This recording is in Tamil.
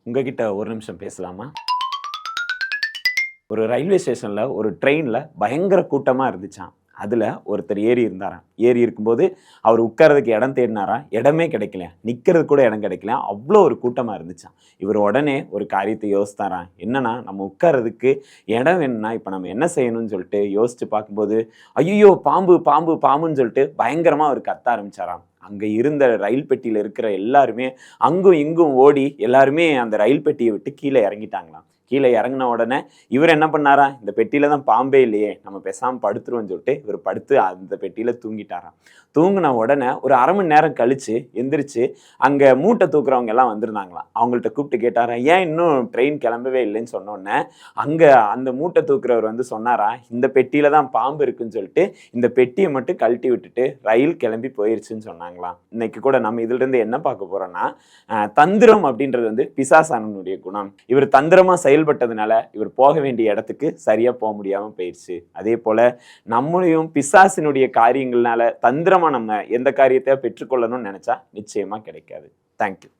உங்ககிட்ட ஒரு நிமிஷம் பேசலாமா? ஒரு ரயில்வே ஸ்டேஷன்ல ஒரு ட்ரெயின்ல பயங்கர கூட்டமா இருந்துச்சாம். அதுல ஒருத்தர் ஏறி இருந்தாராம். ஏறி இருக்கும்போது அவர் உட்கார்றதுக்கு இடம் தேடினாராம். இடமே கிடைக்கலையாம். நிக்கிறதுக்கு கூட இடம் கிடைக்கலையாம். அவ்ளோ ஒரு கூட்டமா இருந்துச்சாம். இவர் உடனே ஒரு காரியத்தை யோசித்தாராம். என்னன்னா, நம்ம உட்கார்றதுக்கு இடம் வேணும்னா, இப்ப நம்ம என்ன செய்யணும்னு சொல்லிட்டு யோசிச்சு பார்க்கும்போது, ஐய்யயோ! பாம்பு, பாம்பு, பாம்புன்னு சொல்லிட்டு பயங்கரமா அவர் கத்த ஆரம்பிச்சாராம். அங்க இருந்த ரயில் பெட்டியில இருக்கிற எல்லாருமே அங்கும் இங்கும் ஓடி எல்லாருமே அந்த ரயில் பெட்டிய விட்டு கீழ இறங்கிட்டாங்களாம். கீழ இறங்குன உடனே இவரு என்ன பண்ணாராம், இந்த பெட்டியில தான் பாம்பே இல்லையே! நம்ம பேசாம படுத்துருவோம்ன்னு சொல்லிட்டு, இவரு படுத்து அந்த பெட்டியில தூங்கிட்டாராம். தூங்குன உடனே ஒரு 1/2 மணி நேரம் கழிச்சு எந்திரிச்சு, அங்க மூட்டை தூக்குறவங்க எல்லாம் வந்திருந்தாங்களாம். அவங்கள்ட்ட கூப்பிட்டு கேட்டாராம், "ஏன் இன்னும் ட்ரெயின் கிளம்பவே இல்லைன்னு?" சொன்னோனே, அங்க அந்த மூட்டை தூக்குறவர் வந்து சொன்னாராம், "இந்த பெட்டியில தான் பாம்பு இருக்குன்னு சொல்லிட்டு, இந்த பெட்டிய மட்டும் கழட்டி விட்டுட்டு, ரயில் கிளம்பி போயிருச்சுன்னு" சொன்னாங்களாம். இன்னைக்கு கூட நம்ம இதிலிருந்து என்ன பார்க்க போறோம்னா, தந்திரம் அப்படின்றது வந்து பிசாசானவனுடைய குணம். இவர் தந்திரமா செயல்பட்டதுனால, இவர் போக வேண்டிய இடத்துக்கு சரியா முடியாம போயிருச்சு. அதேபோல நம்மளையும் பிசாசினுடைய காரியங்கள்னால தந்திரமா நம்ம எந்த காரியத்தை பெற்றுக்கொள்ளணும்னு நினைச்சா நிச்சயமா கிடைக்காது. Thank you.